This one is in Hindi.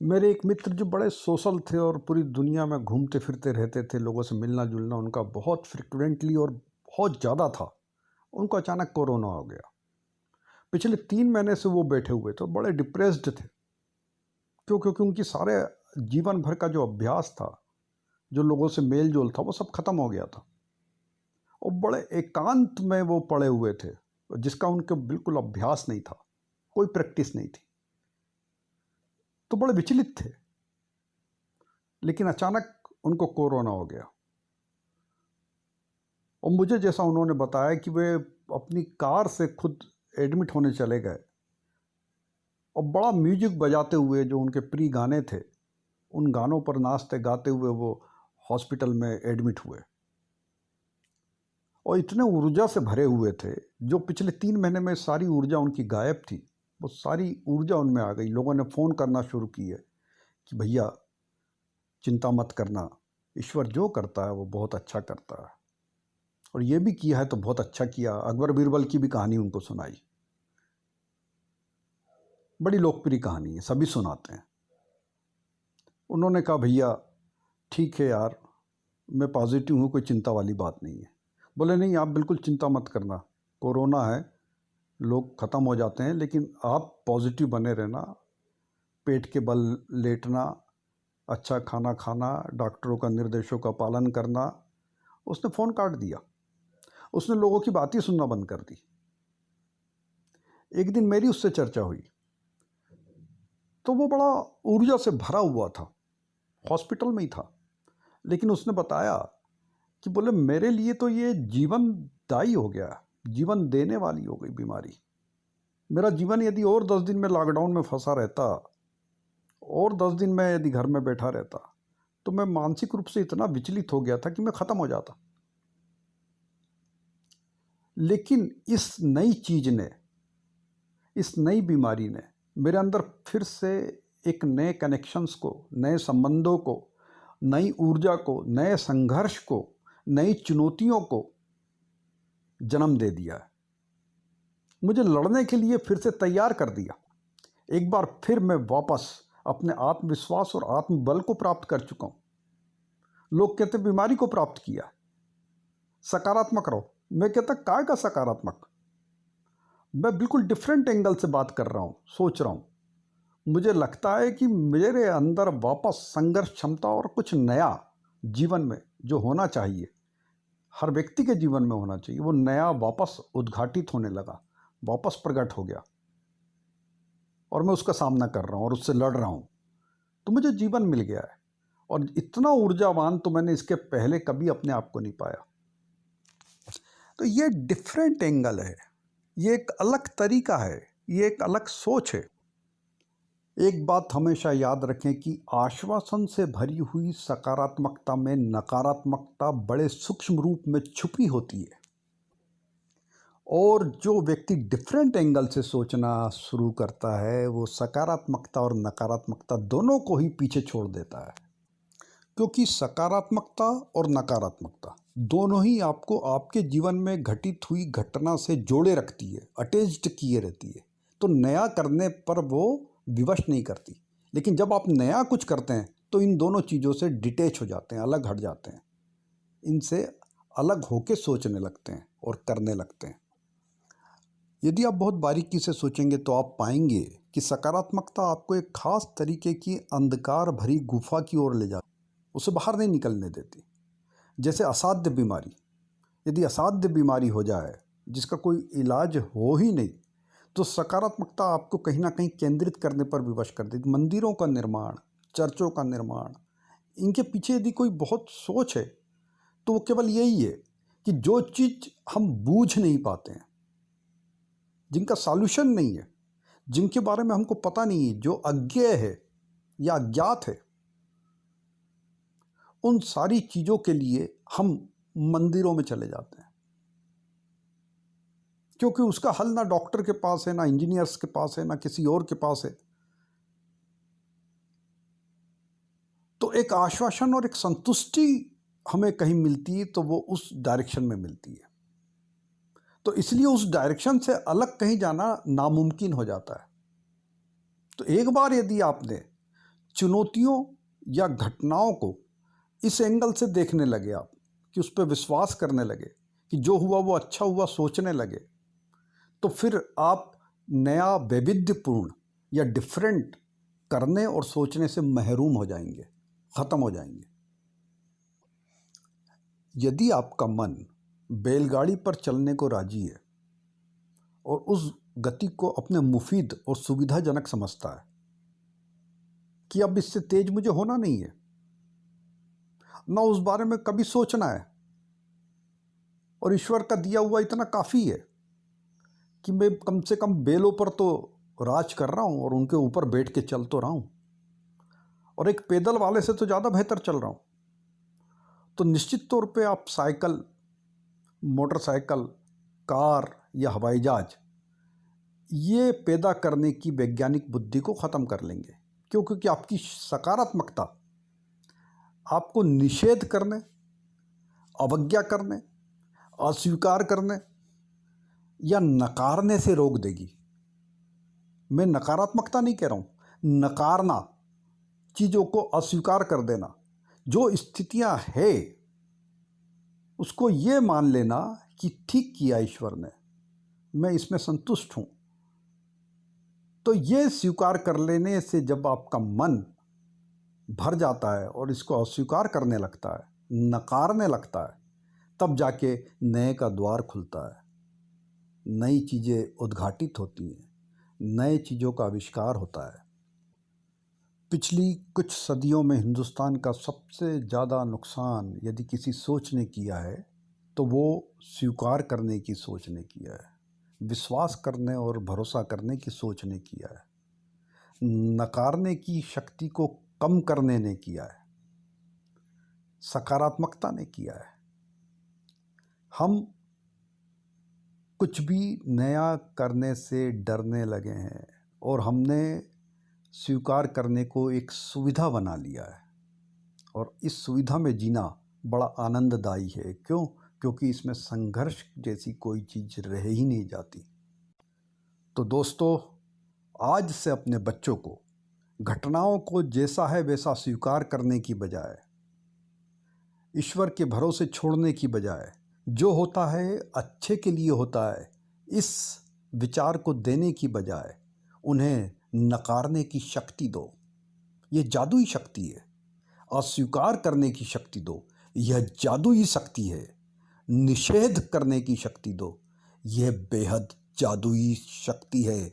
मेरे एक मित्र जो बड़े सोशल थे और पूरी दुनिया में घूमते फिरते रहते थे, लोगों से मिलना जुलना उनका बहुत फ्रिक्वेंटली और बहुत ज़्यादा था। उनको अचानक कोरोना हो गया। पिछले 3 महीने से वो बैठे हुए थे, बड़े डिप्रेस्ड थे। क्यों? क्योंकि उनकी सारे जीवन भर का जो अभ्यास था, जो लोगों से मेल जोल था, वो सब खत्म हो गया था। और बड़े एकांत में वो पड़े हुए थे, जिसका उनके बिल्कुल अभ्यास नहीं था, कोई प्रैक्टिस नहीं थी। तो बड़े विचलित थे। लेकिन अचानक उनको कोरोना हो गया। और मुझे जैसा उन्होंने बताया कि वे अपनी कार से खुद एडमिट होने चले गए और बड़ा म्यूजिक बजाते हुए, जो उनके प्रिय गाने थे, उन गानों पर नाचते गाते हुए वो हॉस्पिटल में एडमिट हुए। और इतने ऊर्जा से भरे हुए थे, जो पिछले 3 महीने में सारी ऊर्जा उनकी गायब थी, वो सारी ऊर्जा उनमें आ गई। लोगों ने फ़ोन करना शुरू किए कि भैया चिंता मत करना, ईश्वर जो करता है वो बहुत अच्छा करता है, और ये भी किया है तो बहुत अच्छा किया। अकबर बीरबल की भी कहानी उनको सुनाई। बड़ी लोकप्रिय कहानी है, सभी सुनाते हैं। उन्होंने कहा भैया ठीक है यार, मैं पॉजिटिव हूँ, कोई चिंता वाली बात नहीं है। बोले नहीं, आप बिल्कुल चिंता मत करना, कोरोना है, लोग ख़त्म हो जाते हैं, लेकिन आप पॉजिटिव बने रहना, पेट के बल लेटना, अच्छा खाना खाना, डॉक्टरों का निर्देशों का पालन करना। उसने फ़ोन काट दिया। उसने लोगों की बात ही सुनना बंद कर दी। एक दिन मेरी उससे चर्चा हुई, तो वो बड़ा ऊर्जा से भरा हुआ था, हॉस्पिटल में ही था। लेकिन उसने बताया कि बोले मेरे लिए तो ये जीवनदायी हो गया, जीवन देने वाली हो गई बीमारी। मेरा जीवन यदि और 10 दिन में लॉकडाउन में फंसा रहता, और 10 दिन में यदि घर में बैठा रहता, तो मैं मानसिक रूप से इतना विचलित हो गया था कि मैं ख़त्म हो जाता। लेकिन इस नई चीज़ ने, इस नई बीमारी ने मेरे अंदर फिर से एक नए कनेक्शंस को, नए संबंधों को, नई ऊर्जा को, नए संघर्ष को, नई चुनौतियों को जन्म दे दिया है। मुझे लड़ने के लिए फिर से तैयार कर दिया। एक बार फिर मैं वापस अपने आत्मविश्वास और आत्मबल को प्राप्त कर चुका हूँ। लोग कहते बीमारी को प्राप्त किया, सकारात्मक रहो। मैं कहता काय का सकारात्मक? मैं बिल्कुल डिफरेंट एंगल से बात कर रहा हूँ, सोच रहा हूँ। मुझे लगता है कि मेरे अंदर वापस संघर्ष क्षमता और कुछ नया जीवन में जो होना चाहिए, हर व्यक्ति के जीवन में होना चाहिए, वो नया वापस उद्घाटित होने लगा, वापस प्रकट हो गया। और मैं उसका सामना कर रहा हूँ और उससे लड़ रहा हूँ। तो मुझे जीवन मिल गया है, और इतना ऊर्जावान तो मैंने इसके पहले कभी अपने आप को नहीं पाया। तो ये डिफरेंट एंगल है, ये एक अलग तरीका है, ये एक अलग सोच है। एक बात हमेशा याद रखें कि आश्वासन से भरी हुई सकारात्मकता में नकारात्मकता बड़े सूक्ष्म रूप में छुपी होती है। और जो व्यक्ति डिफरेंट एंगल से सोचना शुरू करता है, वो सकारात्मकता और नकारात्मकता दोनों को ही पीछे छोड़ देता है। क्योंकि सकारात्मकता और नकारात्मकता दोनों ही आपको आपके जीवन में घटित हुई घटना से जोड़े रखती है, अटैच्ड किए रहती है। तो नया करने पर वो विवश नहीं करती। लेकिन जब आप नया कुछ करते हैं तो इन दोनों चीज़ों से डिटैच हो जाते हैं, अलग हट जाते हैं, इनसे अलग होके सोचने लगते हैं और करने लगते हैं। यदि आप बहुत बारीकी से सोचेंगे तो आप पाएंगे कि सकारात्मकता आपको एक खास तरीके की अंधकार भरी गुफा की ओर ले जाती है, उसे बाहर नहीं निकलने देती। जैसे असाध्य बीमारी, यदि असाध्य बीमारी हो जाए जिसका कोई इलाज हो ही नहीं, तो सकारात्मकता आपको कहीं ना कहीं केंद्रित करने पर विवश कर देती। मंदिरों का निर्माण, चर्चों का निर्माण, इनके पीछे यदि कोई बहुत सोच है तो वो केवल यही है कि जो चीज़ हम बूझ नहीं पाते हैं, जिनका सॉल्यूशन नहीं है, जिनके बारे में हमको पता नहीं है, जो अज्ञेय है या अज्ञात है, उन सारी चीज़ों के लिए हम मंदिरों में चले जाते हैं। क्योंकि उसका हल ना डॉक्टर के पास है, ना इंजीनियर्स के पास है, ना किसी और के पास है। तो एक आश्वासन और एक संतुष्टि हमें कहीं मिलती है तो वो उस डायरेक्शन में मिलती है। तो इसलिए उस डायरेक्शन से अलग कहीं जाना नामुमकिन हो जाता है। तो एक बार यदि आपने चुनौतियों या घटनाओं को इस एंगल से देखने लगे आप, कि उस पर विश्वास करने लगे, कि जो हुआ वो अच्छा हुआ सोचने लगे, तो फिर आप नया वैविध्यपूर्ण या डिफरेंट करने और सोचने से महरूम हो जाएंगे, ख़त्म हो जाएंगे। यदि आपका मन बैलगाड़ी पर चलने को राजी है और उस गति को अपने मुफीद और सुविधाजनक समझता है कि अब इससे तेज मुझे होना नहीं है, ना उस बारे में कभी सोचना है, और ईश्वर का दिया हुआ इतना काफ़ी है कि मैं कम से कम बैलों पर तो राज कर रहा हूँ और उनके ऊपर बैठ के चल तो रहा हूँ, और एक पैदल वाले से तो ज़्यादा बेहतर चल रहा हूँ, तो निश्चित तौर पे आप साइकिल, मोटरसाइकिल, कार या हवाई जहाज ये पैदा करने की वैज्ञानिक बुद्धि को ख़त्म कर लेंगे। क्यों? क्योंकि आपकी सकारात्मकता आपको निषेध करने, अवज्ञा करने, अस्वीकार करने या नकारने से रोक देगी। मैं नकारात्मकता नहीं कह रहा हूँ, नकारना, चीज़ों को अस्वीकार कर देना, जो स्थितियाँ है उसको ये मान लेना कि ठीक किया ईश्वर ने, मैं इसमें संतुष्ट हूँ। तो ये स्वीकार कर लेने से जब आपका मन भर जाता है और इसको अस्वीकार करने लगता है, नकारने लगता है, तब जाके नए का द्वार खुलता है, नई चीज़ें उद्घाटित होती हैं, नए चीज़ों का आविष्कार होता है। पिछली कुछ सदियों में हिंदुस्तान का सबसे ज़्यादा नुकसान यदि किसी सोच ने किया है तो वो स्वीकार करने की सोच ने किया है, विश्वास करने और भरोसा करने की सोच ने किया है, नकारने की शक्ति को कम करने ने किया है, सकारात्मकता ने किया है। हम कुछ भी नया करने से डरने लगे हैं और हमने स्वीकार करने को एक सुविधा बना लिया है, और इस सुविधा में जीना बड़ा आनंददायी है। क्यों? क्योंकि इसमें संघर्ष जैसी कोई चीज़ रह ही नहीं जाती। तो दोस्तों, आज से अपने बच्चों को घटनाओं को जैसा है वैसा स्वीकार करने की बजाय, ईश्वर के भरोसे छोड़ने की बजाय, जो होता है अच्छे के लिए होता है, इस विचार को देने की बजाय उन्हें नकारने की शक्ति दो। ये जादुई शक्ति है। अस्वीकार करने की शक्ति दो, यह जादुई शक्ति है। निषेध करने की शक्ति दो, यह बेहद जादुई शक्ति है।